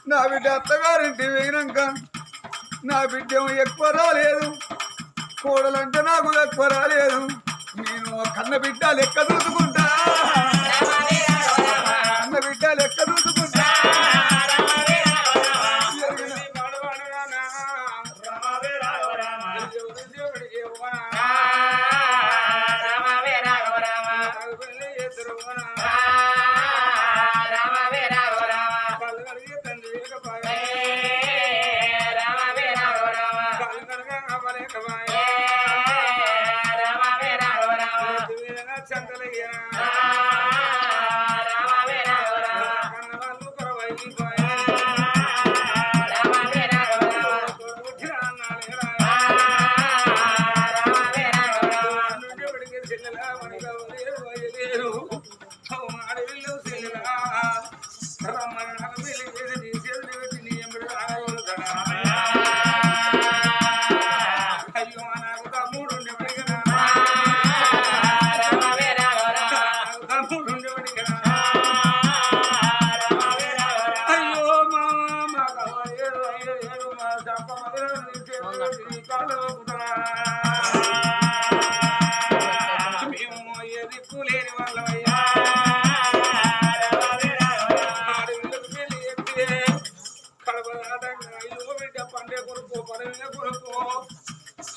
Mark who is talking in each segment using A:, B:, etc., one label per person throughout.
A: నా బిడ్డ అత్తగారింటి వేయినాక నా బిడ్డ ఎక్కువ రాలేదు, కోడలంటే నాకు ఎక్కువ రాలేదు. నేను కన్న బిడ్డ లెక్క చూసుకుంటా, కన్న బిడ్డ లెక్క చూసుకుంటా.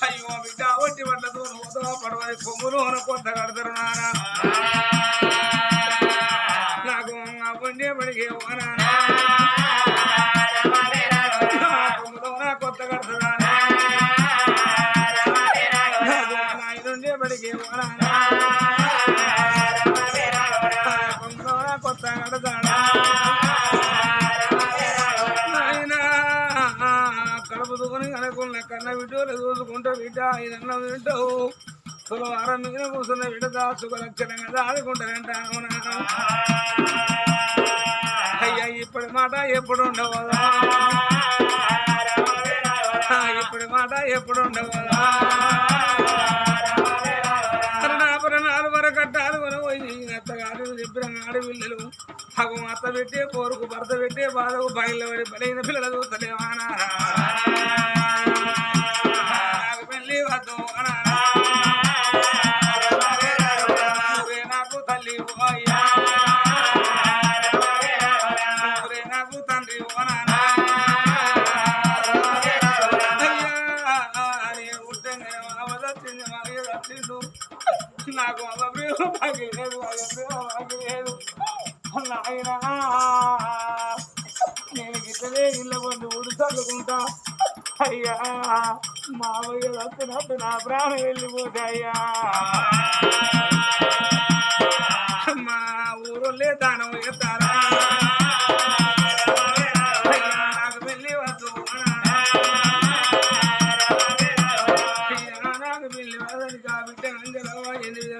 A: అయ్యో బిడ్డ ఒట్టి వడ్లతో పడవని కొమ్ములు కొత్త కడతారు నానా నాకు పుణ్య పడిగే కొమ్ములో కొత్త కడతారా నాయుడుండే పడిగే కొమ్ములో కొత్త కడతాడా కడుపుతుకొని అనుకున్న కన్న బిడ్డలు చూసుకుంటూ బిడ్డ ఇదన్నా వింటావు సులవారం మీద కూర్చున్న బిడ్డ దాచుకు లక్షణంగా దాదుకుంటానంటాను అయ్యా ఇప్పటి మాట ఎప్పుడు ఉండవదా, ఇప్పటి మాట ఎప్పుడు ఉండవదా. అరణాలు వరకట్టాలు పోయి అత్తగారు చెప్పిన ఆడపిల్లలు అగు అత్త పెట్టే పోరుకు భర్త పెట్టే బాధకు బయలు పడి బలైన పిల్లలు చూస్తలేవానా నాకు పెళ్ళి వద్దు నాకు తల్లి పోయ్యా నాకు తండ్రి ఓనానా నాకు అవ్వలేదు లేదు అవ్వలేదు నాయనా నేను గిట్టలే ఇళ్ళ బంధు ఊడు చల్లుకుంటా అయ్యా మావయ్య వస్తున్నట్టు నా ప్రాణం వెళ్ళిపోతాయ్యా మా ఊరోళ్ళే దానం ఎత్తారా నాకు వెళ్ళి వద్దు నాకు వెళ్ళి వదని కాబట్టి అంజలవా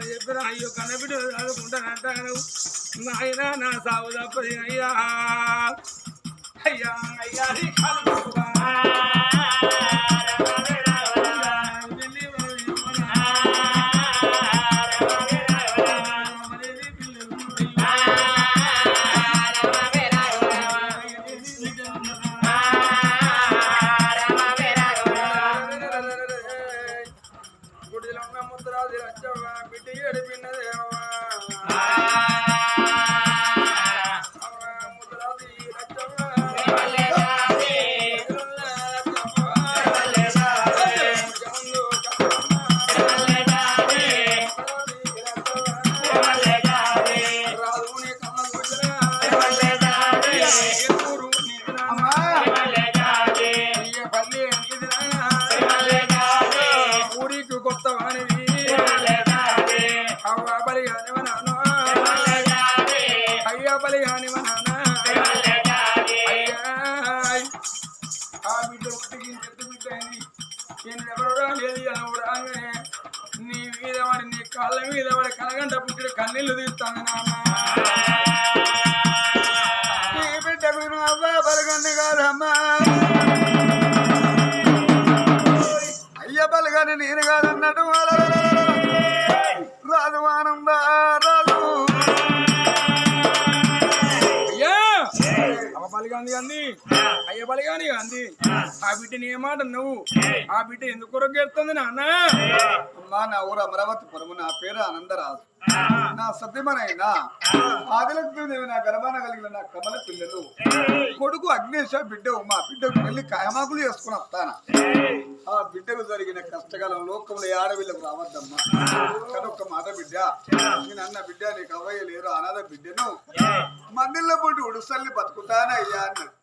A: చెప్పిన అయ్యో కన్నబిడ్డ చదువుకుంటానంటాను నాయన నా సాగు తప్పది అయ్యా అయ్యా అయ్యా గుడిలో ఉన్న ముద్రాది రచ్చవ్వ బిడ్డ ఏడిపిన్నదేవా నీ మీద వాడి నీ కాళ్ళ మీద వాడి కలగంట పుట్టిన కన్నీళ్ళు తీస్తాను నాన్న నీ బిడ్డకు అబ్బా బలగండి కాదమ్మా అయ్య బలగని నేను కాదన్నట్టు రాదు ఆనంద రాదు
B: బాలిగాంది అంది అయ్య బలిగాని అంది ఆ బిడ్డని ఏమాట నువ్వు ఆ బిడ్డ ఎందుకు కొరకేస్తుంది నాన్న
A: అమ్మా నా ఊరు అమరావతిపురము నా పేరు ఆనందరాజు నా సత్యమనైనా ఆదిలక్ష్మీదేవి నా గర్భాన కలిగిన నా కమల పిల్లలు కొడుకు అగ్నేశ బిడ్డ ఉమా బిడ్డకు వెళ్ళి కాయమాకులు చేసుకుని వస్తాను ఆ బిడ్డకు జరిగిన కష్టకాలం లోకంలో ఆడవిళ్ళకు రావద్దమ్మా కనొక్క మాట బిడ్డ నేను అన్న బిడ్డ నీకు అవ్వయ్య లేరు అనాథ బిడ్డను మందిళ్ళ పొట్టి ఉడుసల్ని బతుకుతానా అయ్యా అన్నాడు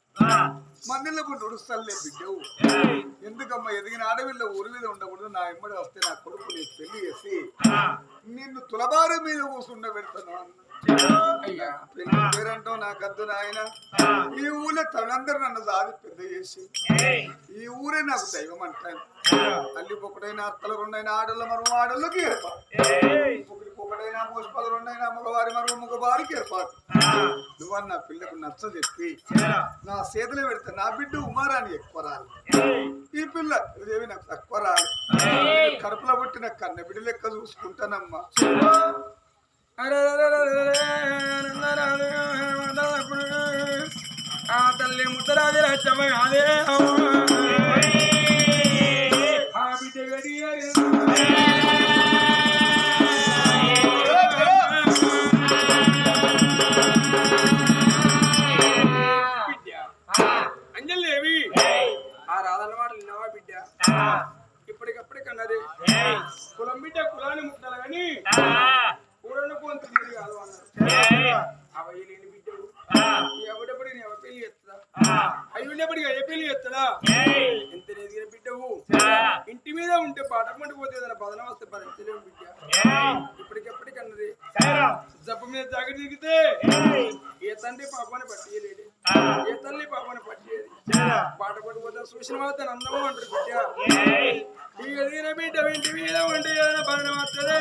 A: మందిళ్ళ పొట్టి ఉడుసల్లే బిడ్డవు ఎందుకమ్మా ఎదిగిన ఆడవిళ్ళ ఊరి మీద ఉండకూడదు నా ఎమ్మడి వస్తే నా కొడుకు నీకు పెళ్లి చేసి నిన్ను తులబారు మీద కూర్చుండ పెడతాను అయ్యా పెళ్లి పేరంటావు నాకద్దు నాయన ఈ ఊళ్ళో తనందరూ నన్ను సాధి పెద్ద చేసి ఈ ఊరే నాకు దైవం అంటాను తల్లి ఒకటైనా అత్తలు రెండైనా ఆడళ్ళ మరో ఆడళ్ళకి ఏర్పాటు ఒకటైనా మోసపలు రెండైనా మగవారి మరో మగవారికి ఏర్పాటు నువ్వన్న పిల్లకు నచ్చ చెప్పి నా చేతులు పెడితే నా బిడ్డ ఉమారాన్ని ఎక్కువ రాలి ఈ పిల్ల దేవి నాకు తక్కువ రాలి కడుపులో పుట్టిన కన్న బిడ్డ లెక్క చూసుకుంటానమ్మా
B: ఆ తల్లి ముద్దరాజు రాజ్యమ అదే ఆ బిడ్డ అంజలిదేవి ఆ రాధన్న మాటలు విన్నావా బిడ్డ ఇప్పటికప్పటికన్నది కులం బిడ్డ కులాన్ని ముట్టాలి కానీ కూరను కొంత నీరు కాదు అన్నారు అవయ్య లేని బిడ్డడు ఎవడెప్పటికి నేను ఎవరి పెళ్లి చేస్తుందా అయ్యుండేప్పటికి అయ్యే పెళ్లి చేస్తాడా ఎంత ఎదిగిన బిడ్డవు ఇంటి మీద ఉంటే పాటమంటి పోతే ఏదైనా బదనం వస్తే భరించలేము బిడ్డ ఇప్పటికెప్పటికన్నది జబ్బు మీద జాగ్రత్త దిగితే ఏ తండ్రి పాపాన్ని పట్టియలేడు ఏ తల్లి పాపాన్ని పట్టియేది పాట పట్టుకోతే చూసిన వాళ్ళ అందమో అంటారు బిడ్డ ఈ ఎదిగిన బిడ్డ ఇంటి మీద ఉంటే ఏదైనా బదనం వస్తుందే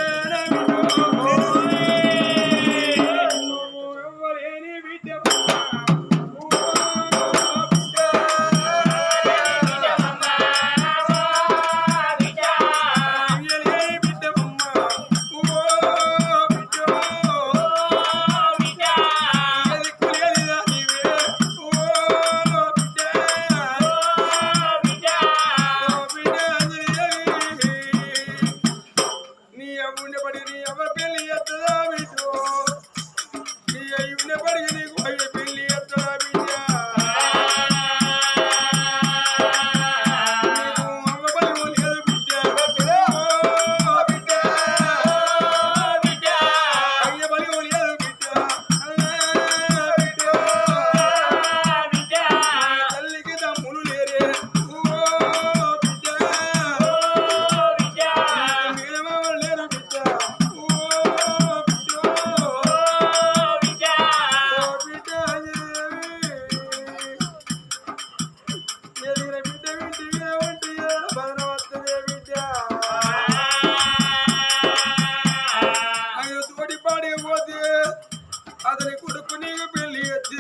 B: అతని కొడుకు నీకు పెళ్లి ఎత్తి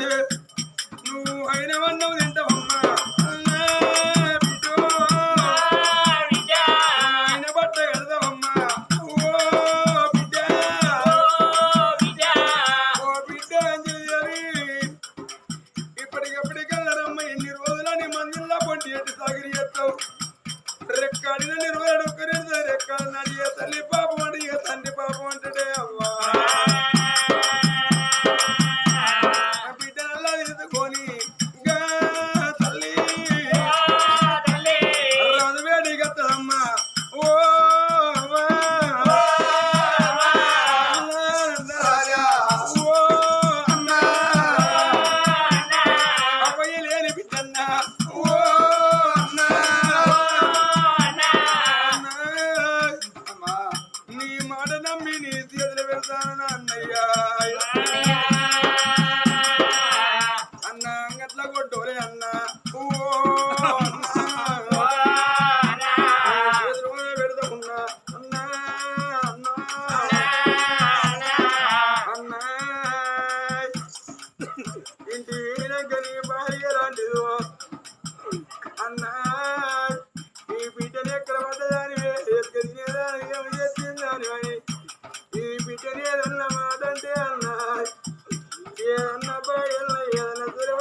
B: నువ్వు అయిన వన్నవు తింటావమ్మా ఆయన బట్ట కడతావమ్మా ఓ బిడ్డ అంజలి ఇప్పటికెప్పటికెళ్ళరమ్మ ఎన్ని రోజులని మందిలో పొంటి ఎట్టి సాగిరి ఎత్తావు రెక్కాడిన నిర్వహణ ఒక్కరే రెక్కాడిన అడిగే తల్లి పాపం అడిగే తండ్రి పాపం అంటే అవ్వా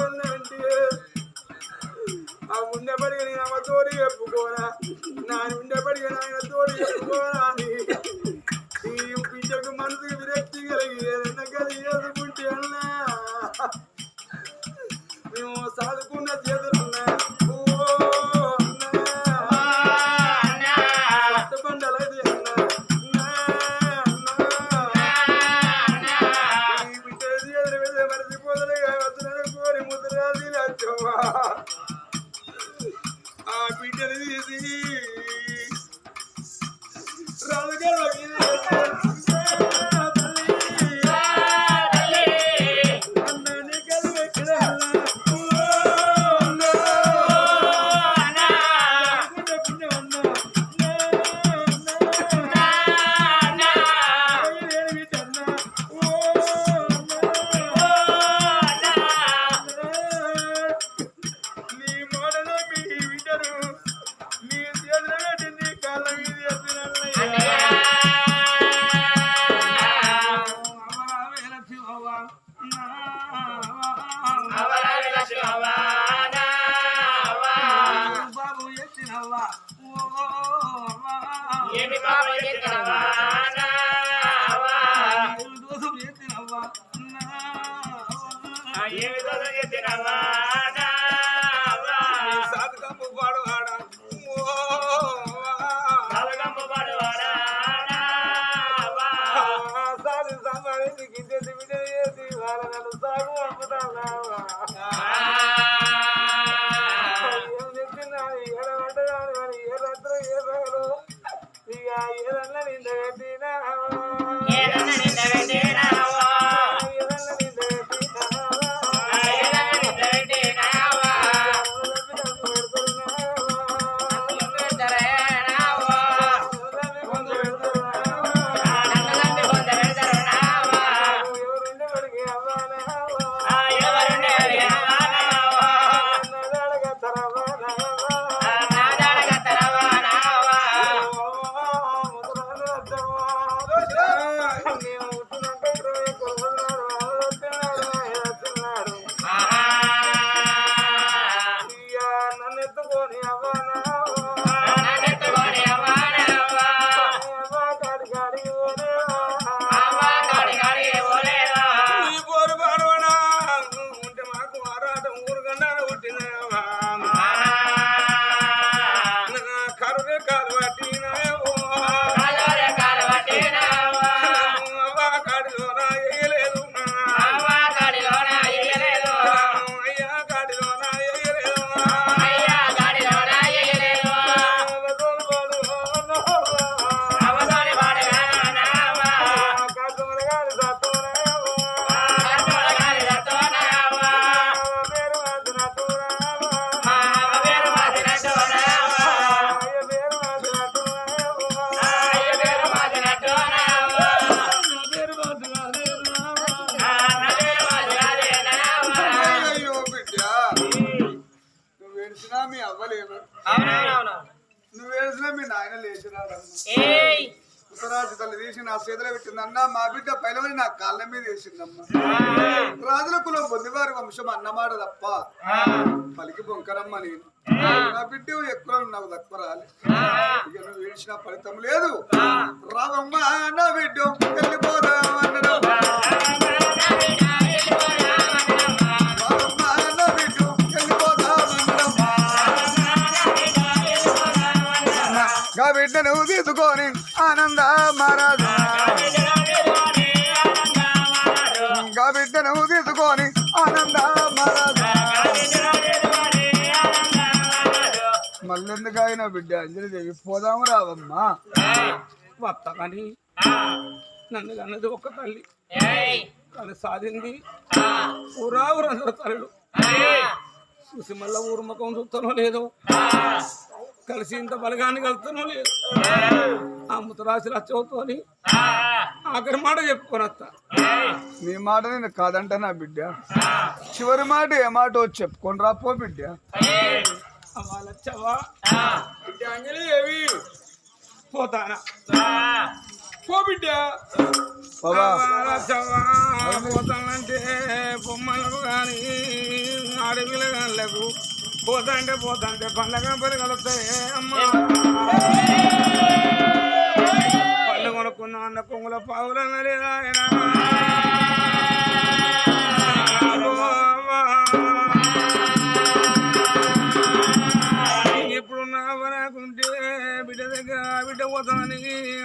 B: అన్న తోడి చెప్పుకోరా నాని ఉండబడిగా నాయన తోడి చెప్పుకోరా అని ఈ బిడ్డకు మనసుకు విరక్తి కలిగి ఏదైనా కలిగి చేసుకుంటే అన్నా మేము సాదుకున్న చేతులున్నా బండలైతే ఈ బిడ్డ చేతులు మీద మరిచిపోదలే కోరి ముద్రాది లచ్చవ్వా ఆ బిడ్డలు తీసి
A: నా చేతిలో పెట్టిందన్న మా బిడ్డ పైలవని నా కాళ్ళ మీద వేసిందమ్మా రాజుల కులం పొందివారి వంశం అన్నమాట తప్ప పలికి బొంకరమ్మ నేను నా బిడ్డ ఎక్కువ నాకు తక్కువ రాలే ఇక నువ్వు ఏడ్చిన ఫలితం లేదు రావమ్మ నా బిడ్డ వెళ్ళిపోదామన్నడం బిడ్డను తీసుకొని ఆనంద మహారాజు బిడ్డను తీసుకొని ఆనంద మహారాజు మళ్ళెందుకు ఆయన బిడ్డ అంజలి దేవి పోదాము రావమ్మా
B: వస్తా కానీ నన్ను అన్నది ఒక తల్లి కానీ సాధింది ఊరావురందరూ తల్లుడు చూసి మళ్ళా ఊరు ముఖం చూస్తానో లేదో కలిసి ఇంత బలగాన్ని కలుతానో లేదు ఆ ముతరాశి రచ్చవుతోని ఆఖరి మాట చెప్పుకొని వస్తా
A: నీ మాట నేను కాదంట నా బిడ్డ చివరి మాట ఏ మాట చెప్పుకొని రాపో బిడ్డ
B: వాళ్ళచ్చవా బిడ్డ అంజలి దేవి పోతానా పో బిడ్డ పోతానంటే బొమ్మలకు కానీ అడవిల గాళ్ళకు పోతాంటే పండ్ల కంపెనీ కలుస్తాయి అమ్మా పళ్ళు కొనుక్కున్నా అన్న కొంగుల పావులన్న లేదా ఆయన ఎప్పుడున్నా నాకుంటే బిడ్డ దగ్గర బిడ్డ పోతామని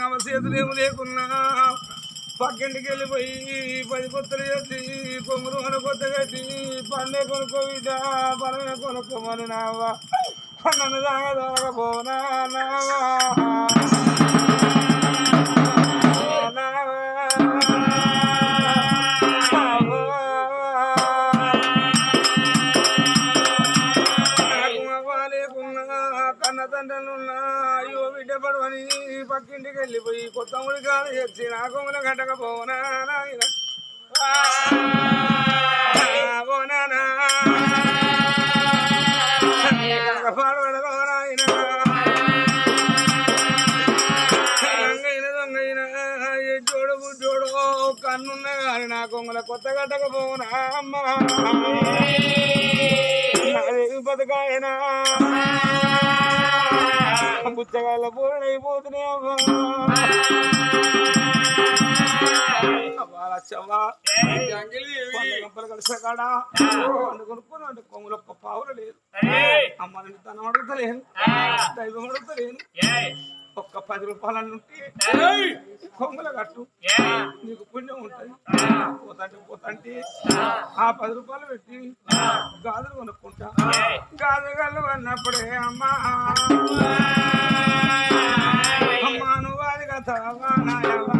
B: ఆమె చేతులు ఏమి లేకున్నా పక్కింటికి వెళ్ళిపోయి 10 కొత్తలు చేసి కొంగురు మన కొత్త కట్టి పండే కొనుక్కో బిడ్డ పరమే కొనుక్కోమని నావా నన్ను తాగపోనా నావా కన్న తండ్రులున్నా అయ్యో బిడ్డ పడవని పక్కింటికి వెళ్ళిపోయి కొత్త ముడికాలు చేసి నా కొమ్మల కట్టకపోనా నాయన పోనానా పాడబడకో నాయన దొంగైన దొంగైన ఎడ్డోడు బుడ్డోడు కన్నున్న కానీ నా కొమ్మల కొత్త కట్టకపోనా అమ్మా బతకాయనా పుచ్చగాళ్ళ పూర్ణైపోతున్నాయి కలిసే కాడా కొనుక్కొని అంటే కొమ్ములొక్క పావులు లేదు అమ్మని తనం అడుగుతలేను దైవం అడుగుతలేను ఒక్క 10 రూపాయలన్నుంటే కొంగుల కట్టు నీకు పుణ్యం ఉంటది పోతంటే ఆ 10 రూపాయలు పెట్టి గాజులు కొనుక్కుంటా గాజుగాళ్ళు అన్నప్పుడే అమ్మా అమ్మా నువ్వు అది కథవా నాయవా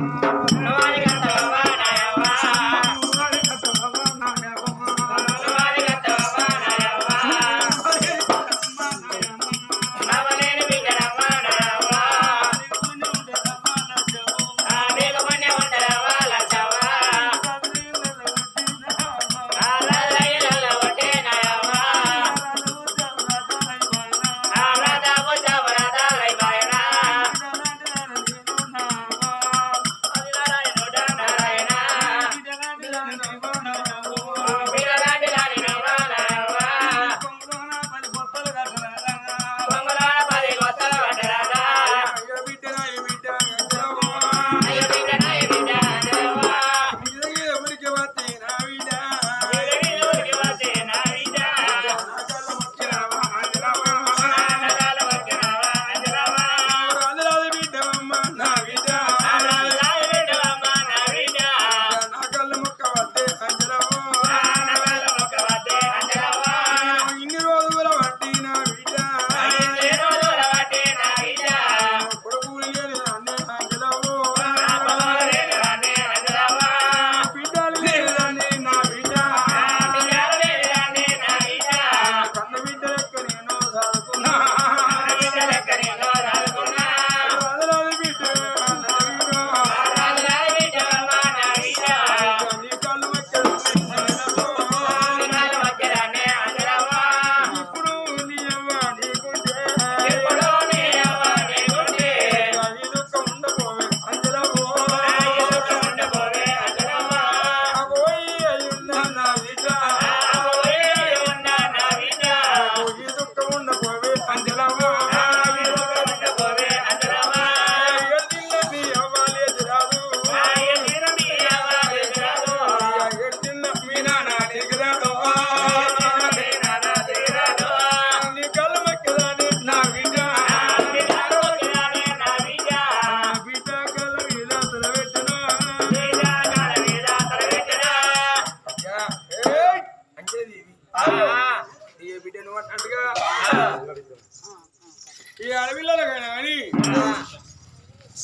B: ఈ అడవిలలో కానీ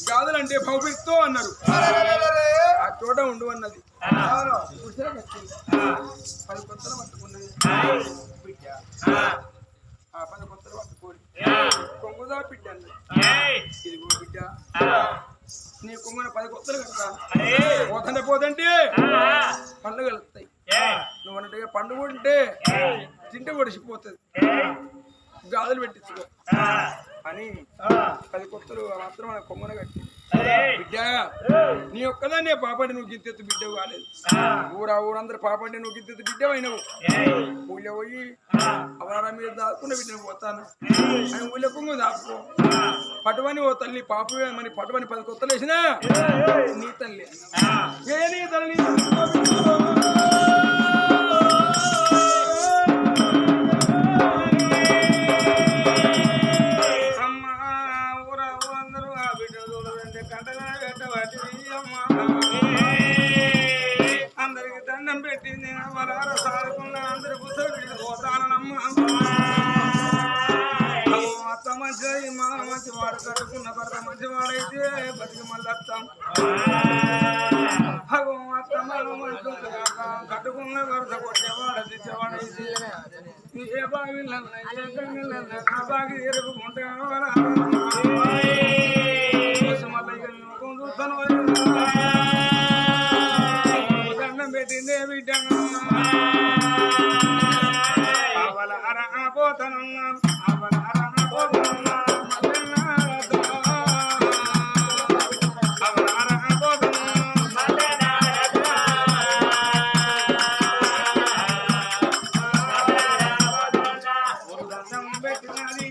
B: గాదులంటే భౌపిస్తో అన్నారు ఆ చోట ఉండు అన్నది 10 కొత్తలు పట్టుకున్నది ఆ 10 కొత్తలు పట్టుకోడి కొంగుదా బిడ్డ అన్నది ఇదిగో బిడ్డ నీ కొంగున 10 కొత్తలు కడతాను పోతంటే పండ్లు కలుస్తాయి నువ్వు అన్నట్టుగా పండుగ ఉంటే తింటే ఒడిసిపోతుంది గాజులు పెట్టించుకో అని 10 కొత్తలు మాత్రం మన కొమ్మన కట్టి బిడ్డ నీ ఒక్కదాన్ని పాపండి నువ్వు గింతెత్తు బిడ్డ కాలేదు ఊరందరూ పాపండి నువ్వు గింతెత్తు బిడ్డ అయినవు ఊళ్ళో పోయి అవరా మీద దాక్కున్న బిడ్డను పోతాను అని ఊళ్ళో కొంగు దాపుకో పటువని ఓ తల్లి పాపమే మరి పటువని 10 కొత్తలు వేసినా నీ తల్లి ఏ నీ తల్లి అందరికి దండం పెట్టింది వరార సారుకున్న అందరి పుస్తకం పోతానమ్మా అత్త మంచి మా మంచి వాడు కట్టుకున్న భర్త మంచి వాడైతే బతికి మళ్ళీ వస్తాం అత్త మంచి కట్టుకున్న భర్త కొట్టేవాడు తెచ్చేవాడైతే ఏ బావి ఆ బాగి ఎరుపుకుంటే దండం పెట్టిందే బిడ్డ అవల అర పోతనున్నా అవల అర పోతనున్నా అవల అర పోతనున్నా దండం పెట్టినది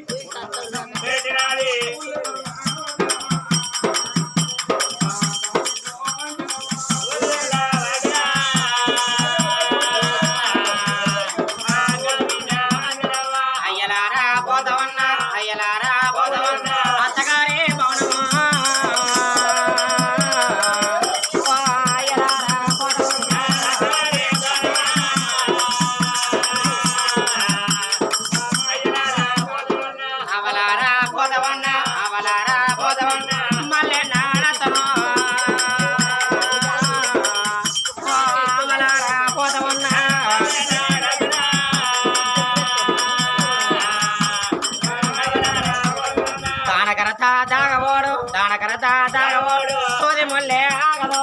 B: దాగబోడు సోది ముల్లే ఆగదు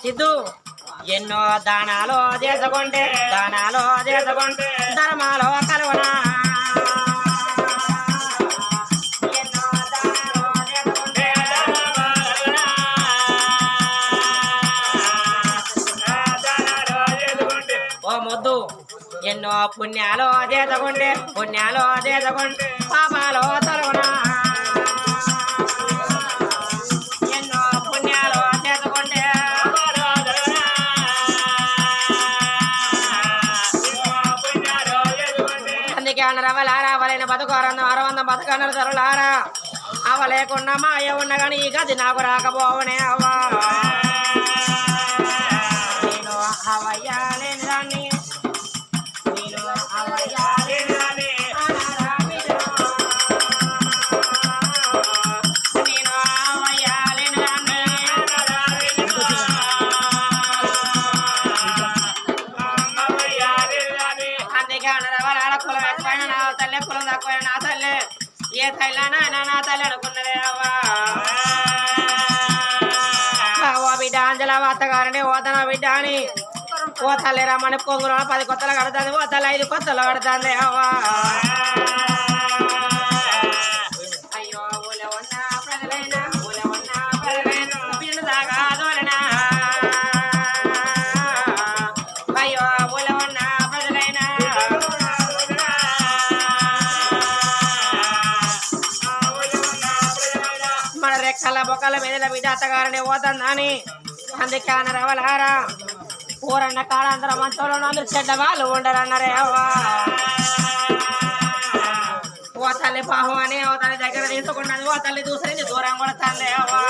B: సిద్ధు ఎన్నో దానాలు చేసుకుంటే ధర్మాలో కలువనా ఎన్నో పుణ్యాలు చేసుకుంటే పాపాలు తొలగునా ఎన్నో పుణ్యాలు చేసుకుంటే అందుకే అన్నారు అవలారా అవలైన బతుకోరన్న అరవందం బతుకన్నారు తరులారా అవ లేకుండా మాయ ఉన్న కానీ ఈ గది నాకు రాకపోవనే అవ్వా నేను అవయ్యాలేని దాన్ని ఏ తల్లి నా తల్లి అనుకున్నదే అవ్వ బిడ్డ అంజల అత్తగారని ఓతన బిడ్డ అని ఓ తల్లి రమ్మని పొంగులో 10 కొత్తలు కడుతుంది ఓ తల్లి 5 కొత్తలు కడుతుంది అవ్వ అయ్యో ఊళ్ళో ఉన్న ప్రజలైనా పిల్లలు దాకా దోలనా అయ్యో ఊళ్ళో ఉన్న ప్రజలైనా మన రెక్కల బొక్కల మీద బిడ్డ అత్తగారని పోతుందని అందుకే అన్నారు అవలారా ఊరన్న కాడ అందరూ మంచోళ్ళు అందరూ చెడ్డ వాళ్ళు ఉండరన్నారే అవ్వా ఓ తల్లి పాహం అని ఓ తల్లి దగ్గర తీసుకున్నది ఓ తల్లి దూసరించి దూరం కొడతాంది అవ్వా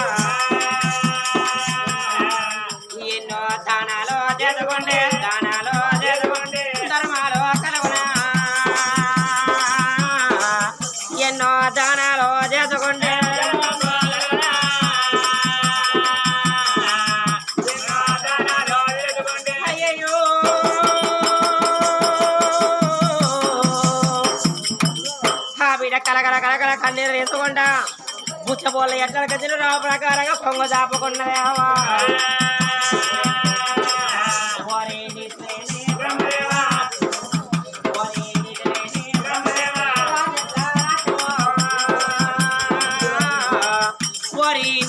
B: ఎన్నో దానాలు చేసుకుంటే ధర్మాలు కలవనా ఎన్నో దానాలు చేసుకుంటే కలకల కన్నీరు వేసుకుంటా
C: పుచ్చబోళ్ళ ఎట్ల గజలు రావ ప్రకారంగా పొంగ చాపుకున్నదేవా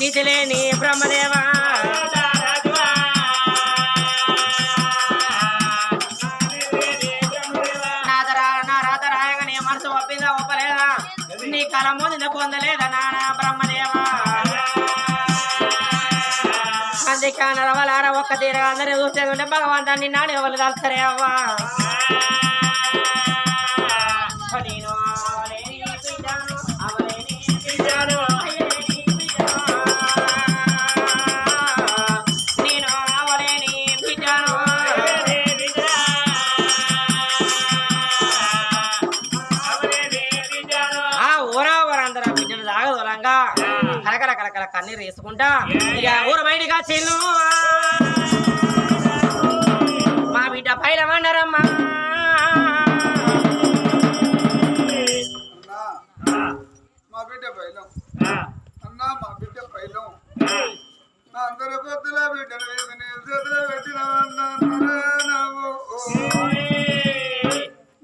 C: నిధిలేని బ్రహ్మదేవా నారాయణ మనసు ఒప్పిందా ఒప్పలేదా నీ కలము నిన్న పొందలేదా నానా బ్రహ్మదేవా అందుకే నరవలారా ఒక్క తీరగా అందరూ చూసేది ఉంటే భగవంతాన్ని నాడు ఎవరు కలుస్తారే అవ్వా నేను అవలేని బిడ్డను నేను అవలేని బిడ్డను ఊరందరూ బిడ్డలు తాగదోలంగా కలకల కలకల కన్నీరు వేసుకుంటా ఇక ఊరు బయటగా చెల్లు మా బిడ్డ పైల వండరమ్మా
A: మా బిడ్డ పైలం అన్నా మా బిడ్డ పైలం నా అందరి పొద్దుల బిడ్డను వేసి నీ చేతిలో పెట్టినవన్నా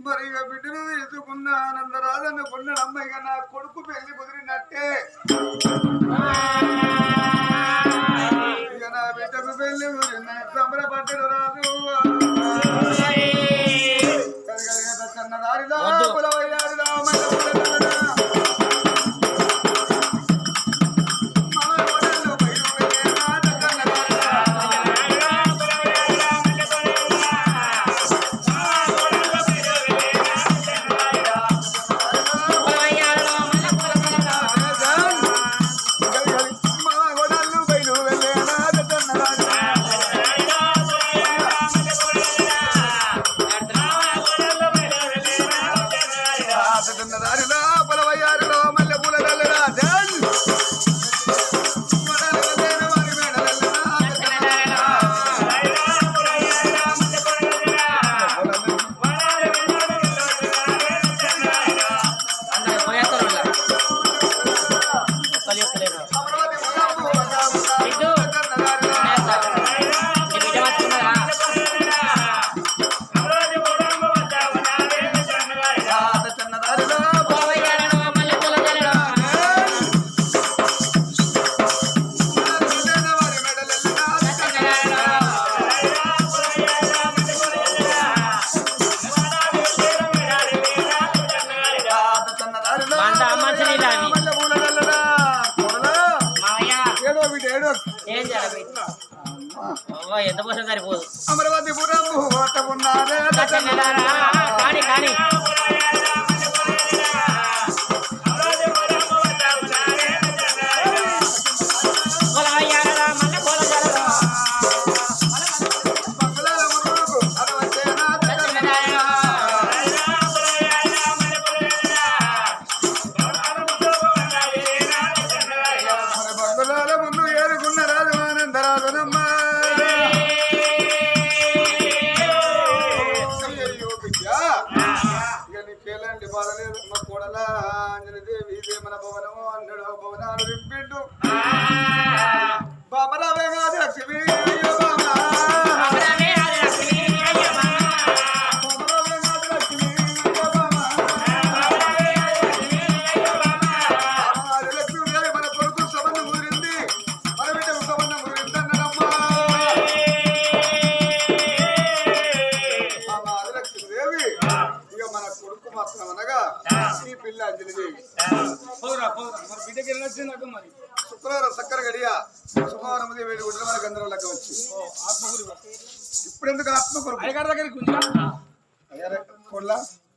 A: మరి ఇక బిడ్డను తీసుకున్న ఆనందరాజనుకున్నాడు అమ్మాయి నా కొడుకు పెళ్లి కుదిరినట్టే ఇక నా బిడ్డకు పెళ్లి కుదిరిన సంబరపడ్డాడు రాజు చిన్నదారిలో పులవయ్యారిలో
C: ఎంత పోసం సరిపోదు
A: అమరావతి
C: కానీ కానీ
A: ముందు ఏరుకున్న రాజు ఆనందరాజనమ్మ నీకేలాంటి బాధ లేదు మా కోడల అంజనదేవి ఇదే మన భవనము అన్నాడు భవనాలు రింపిండు బాబరావే కాదు లక్ష్మి అయ్యో బాబా మన కొడుకు సంబంధం కుదిరింది మన బిడ్డకు సంబంధం కుదిరింది అన్నాడమ్మా లక్ష్మీదేవి ఇక మన కొడుకు మాత్రం అనగా ఈ పిల్ల అంజలిదేవి శుక్రవారం చక్కర గడియ సోమవారం 7 గంటల మన గంధర్వ లెక్క వచ్చి ఇప్పుడు ఎందుకు ఆత్మ కొరకు అయ్యగారి దగ్గరికి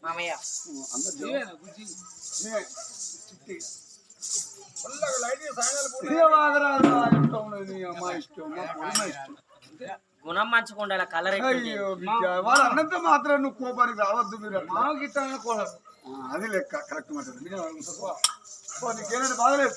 C: మామయ్య గుణం మంచుకుండా కలర్
A: వాళ్ళ అన్నంత మాత్రం నువ్వు కోపానికి రావద్దు మీరు అది లెక్క కరెక్ట్ మాట నీకేనంటే బాధలేదు